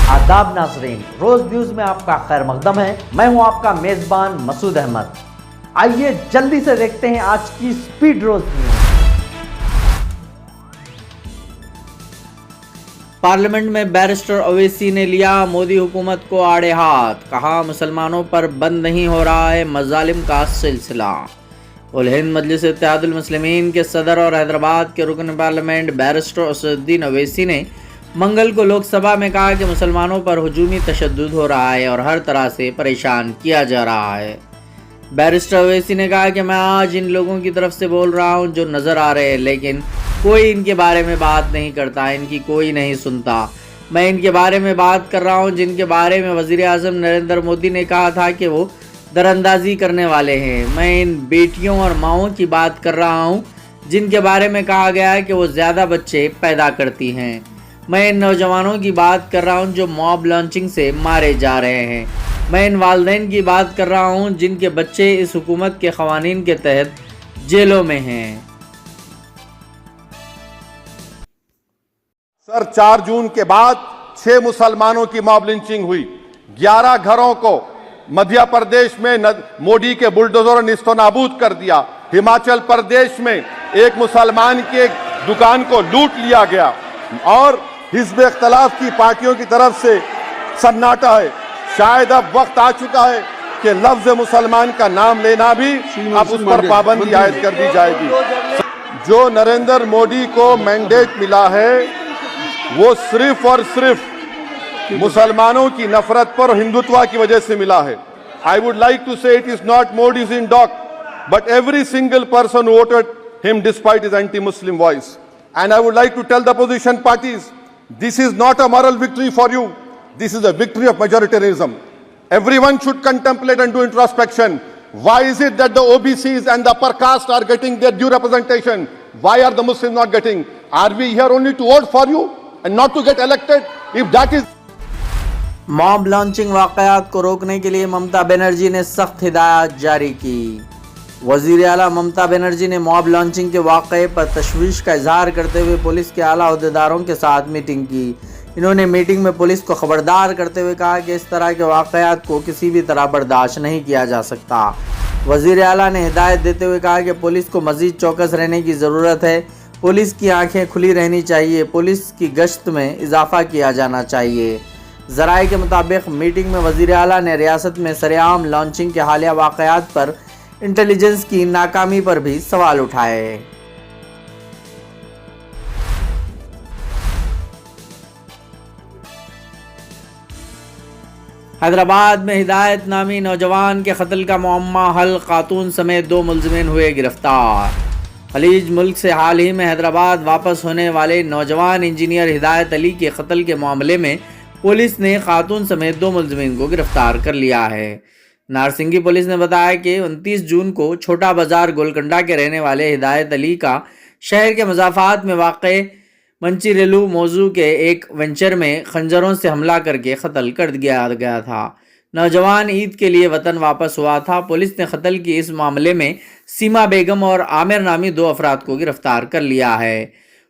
आदाब नाजरीन, रोज न्यूज में आपका खैर मकदम है। मैं हूं आपका मेजबान मसूद अहमद। आइए जल्दी से देखते हैं आज की स्पीड रोज न्यूज। पार्लियामेंट में बैरिस्टर ओवैसी ने लिया मोदी हुकूमत को आड़े हाथ, कहा मुसलमानों पर बंद नहीं हो रहा है मजालिम का सिलसिला। उल हिंद मजलिस इत्तेहादुल मुस्लिमीन के सदर और हैदराबाद के रुकन पार्लियामेंट बैरिस्टर असदुद्दीन ओवैसी ने मंगल को लोकसभा में कहा कि मुसलमानों पर हुजूमी तशद्दुद हो रहा है और हर तरह से परेशान किया जा रहा है। बैरिस्टर ओवैसी ने कहा कि मैं आज इन लोगों की तरफ से बोल रहा हूं जो नज़र आ रहे हैं, लेकिन कोई इनके बारे में बात नहीं करता, इनकी कोई नहीं सुनता। मैं इनके बारे में बात कर रहा हूं जिनके बारे में वज़ीर आज़म नरेंद्र मोदी ने कहा था कि वो दरअंदाजी करने वाले हैं। मैं इन बेटियों और माँओं की बात कर रहा हूं जिनके बारे में कहा गया है कि वो ज़्यादा बच्चे पैदा करती हैं। मैं इन नौजवानों की बात कर रहा हूं जो मॉब लॉन्चिंग से मारे जा रहे हैं। मैं इन वालिदैन की बात कर रहा हूं जिनके बच्चे इस हुकूमत के क़वानीन के तहत जेलों में हैं। सर, 4 जून के बाद 6 मुसलमानों की मॉब लिंचिंग हुई। 11 घरों को मध्य प्रदेश में मोदी के बुलडोजर ने निस्तो नाबूद कर दिया। हिमाचल प्रदेश में एक मुसलमान की एक दुकान को लूट लिया गया और हिज़्ब इख्तिलाफ की पार्टियों की तरफ से सन्नाटा है। शायद अब वक्त आ चुका है कि लफ्ज़ मुसलमान का नाम लेना भी अब उस पर पाबंदी आयद कर दी जाएगी। जो नरेंद्र मोदी को मैंडेट मिला है वो सिर्फ और सिर्फ मुसलमानों की नफरत पर और हिंदुत्व की वजह से मिला है। I would like to say it is not Modi's in dock but every single person voted him despite his anti Muslim voice. And I would like to tell the opposition parties, this is not a moral victory for you. This is a victory of majoritarianism. Everyone should contemplate and do introspection. Why is it that the OBCs and the upper caste are getting their due representation? Why are the Muslims not getting? Are we here only to vote for you and not to get elected? If that is... mob lynching वाक़यात को रोकने के लिए ममता बनर्जी ने सख्त हिदायत जारी की। वज़ीर आला ममता बनर्जी ने मॉब लॉन्चिंग के वाक़े पर तशवीश का इजहार करते हुए पुलिस के आला अहदेदारों के साथ मीटिंग की। इन्होंने मीटिंग में पुलिस को खबरदार करते हुए कहा कि इस तरह के वाक़यात को किसी भी तरह बर्दाश्त नहीं किया जा सकता। वज़ीर आला ने हिदायत देते हुए कहा कि पुलिस को मज़ीद चौकस रहने की ज़रूरत है। पुलिस की आँखें खुली रहनी चाहिए। पुलिस की गश्त में इजाफ़ा किया जाना चाहिए। ज़राए के मुताबिक मीटिंग में वज़ीर आला ने रियासत में सरेआम लॉन्चिंग के हालिया वाक़यात पर इंटेलिजेंस की नाकामी पर भी सवाल उठाए। हैदराबाद में हिदायत नामी नौजवान के कत्ल का मुअम्मा हल, खातून समेत 2 मुलज़िमीन हुए गिरफ्तार। खलीज मुल्क से हाल ही में हैदराबाद वापस होने वाले नौजवान इंजीनियर हिदायत अली के कत्ल के मामले में पुलिस ने खातून समेत 2 मुलज़िमीन को गिरफ्तार कर लिया है। नारसिंगी पुलिस ने बताया कि 29 जून को छोटा बाजार गोलकंडा के रहने वाले हिदायत अली का शहर के मज़ाफ़ात में वाक़े मंचीरेलू मौजू के एक वेंचर में खंजरों से हमला करके कत्ल कर दिया गया था। नौजवान ईद के लिए वतन वापस हुआ था। पुलिस ने कत्ल की इस मामले में सीमा बेगम और आमिर नामी 2 अफराद को गिरफ्तार कर लिया है।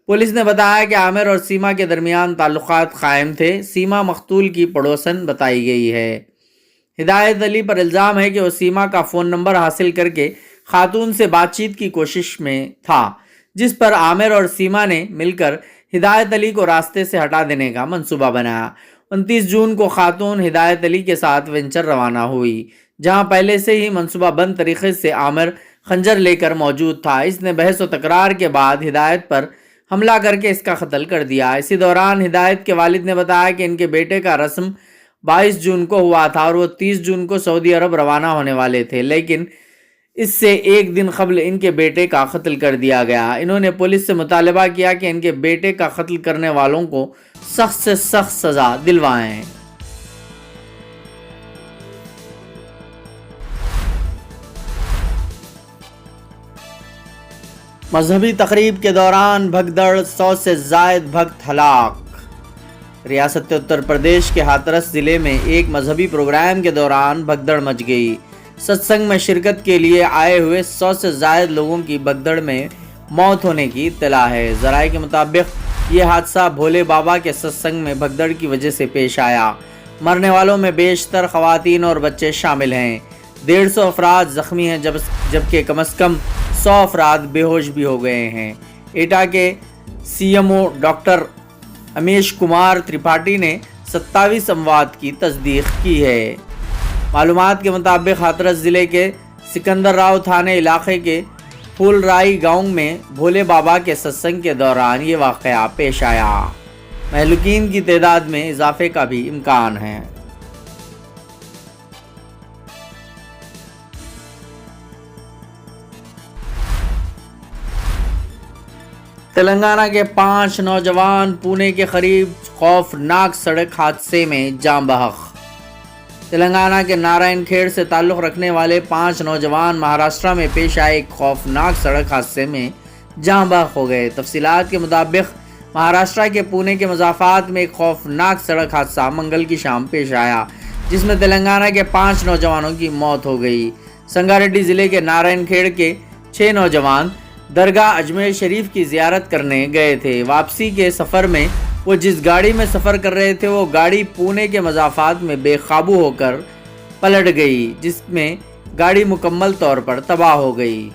पुलिस ने बताया कि आमिर और सीमा के दरमियान ताल्लुकात कायम थे। सीमा मकतूल की पड़ोसन बताई गई है। हिदायत अली पर इल्ज़ाम है कि वो सीमा का फ़ोन नंबर हासिल करके खातून से बातचीत की कोशिश में था, जिस पर आमिर और सीमा ने मिलकर हिदायत अली को रास्ते से हटा देने का मंसूबा बनाया। 29 जून को खातून हिदायत अली के साथ वेंचर रवाना हुई, जहां पहले से ही मंसूबा बंद तरीके से आमिर खंजर लेकर मौजूद था। इसने बहस व तकरार के बाद हिदायत पर हमला करके इसका कत्ल कर दिया। इसी दौरान हिदायत के वालिद ने बताया कि इनके बेटे का रस्म 22 जून को हुआ था और वो 30 जून को सऊदी अरब रवाना होने वाले थे, लेकिन इससे एक दिन कबल इनके बेटे का कत्ल कर दिया गया। इन्होंने पुलिस से मुतालबा किया कि इनके बेटे का कत्ल करने वालों को सख्त से सख्त सज़ा दिलवाएं। मजहबी तकरीब के दौरान भगदड़, 100 से ज़ायद भक्त हलाक। रियासत उत्तर प्रदेश के हाथरस ज़िले में एक मजहबी प्रोग्राम के दौरान भगदड़ मच गई। सत्संग में शिरकत के लिए आए हुए 100 से ज़ायद लोगों की भगदड़ में मौत होने की इत्तला है। ज़राए के मुताबिक یہ حادثہ بھولے بابا کے ستسنگ میں بھگدڑ کی وجہ سے پیش آیا۔ مرنے والوں میں بیشتر خواتین اور بچے شامل ہیں۔ 150 افراد زخمی ہیں جبکہ کم از کم 100 افراد بے ہوش بھی ہو گئے ہیں۔ ایٹا کے C M O doctor Umesh Kumar Tripathi نے 27 اموات کی تصدیق کی ہے۔ معلومات کے مطابق ہاتھرس ضلع کے سکندر راؤ تھانے علاقے کے پھول رائی گاؤں میں بھولے بابا کے ستسنگ کے دوران یہ واقعہ پیش آیا۔ مہلوکین کی تعداد میں اضافے کا بھی امکان ہے۔ تلنگانہ کے 5 نوجوان پونے کے قریب خوفناک سڑک حادثے میں جاں بحق۔ تلنگانہ کے نارائن کھیڑ سے تعلق رکھنے والے 5 نوجوان مہاراشٹرا میں پیش آئے ایک خوفناک سڑک حادثے میں جاں بحق ہو گئے۔ تفصیلات کے مطابق مہاراشٹرا کے پونے کے مضافات میں ایک خوفناک سڑک حادثہ منگل کی شام پیش آیا، جس میں تلنگانہ کے 5 نوجوانوں کی موت ہو گئی۔ سنگاریڈی ضلع کے نارائن کھیڑ کے 6 نوجوان درگاہ اجمیر شریف کی زیارت کرنے گئے تھے۔ واپسی کے سفر میں وہ جس گاڑی میں سفر کر رہے تھے وہ گاڑی پونے کے مضافات میں بے قابو ہو کر پلٹ گئی، جس میں گاڑی مکمل طور پر تباہ ہو گئی۔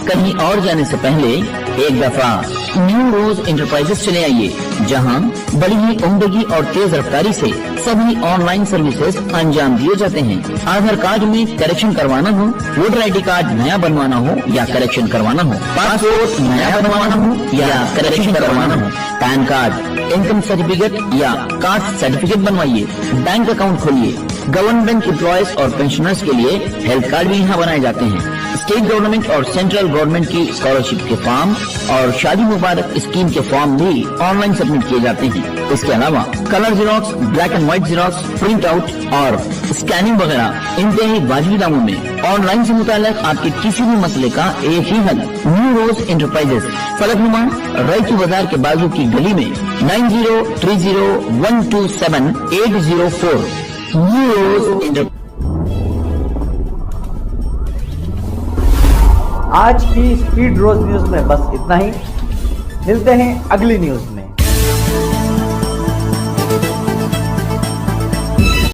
کہیں اور جانے سے پہلے ایک دفعہ نیو روز انٹرپرائزز چلے آئیے، جہاں بڑی ہی عمدگی اور تیز رفتاری سے سبھی آن لائن سروسز انجام دیے جاتے ہیں۔ آدھار کارڈ میں کریکشن کروانا ہو، ووٹر آئی ڈی کارڈ نیا بنوانا ہو یا کریکشن کروانا ہو، پاسپورٹ نیا بنوانا ہو یا کریکشن کروانا ہو، پین کارڈ، انکم سرٹیفکیٹ یا کاسٹ سرٹیفکیٹ بنوائیے، بینک اکاؤنٹ کھولیے۔ گورنمنٹ امپلائیز اور پینشنرز کے لیے ہیلتھ کارڈ بھی یہاں بنائے جاتے ہیں۔ اسٹیٹ گورنمنٹ اور سینٹرل گورنمنٹ کی اسکالرشپ کے فارم اور شادی مبارک اسکیم کے فارم بھی آن لائن سبمٹ کیے جاتے ہیں۔ اس کے علاوہ colour Xerox, black and white Xerox, print out اور اسکیننگ وغیرہ انتہائی واجبی داموں میں۔ آن لائن سے متعلق آپ کے کسی بھی مسئلے کا ایک ہی حل، نیو روز انٹرپرائزز، فلک نما رائچی بازار کے بازو کی گلی میں 9030127804 نیو روز آج کی اسپیڈ روز نیوز میں بس اتنا ہی، ملتے ہیں اگلی نیوز میں۔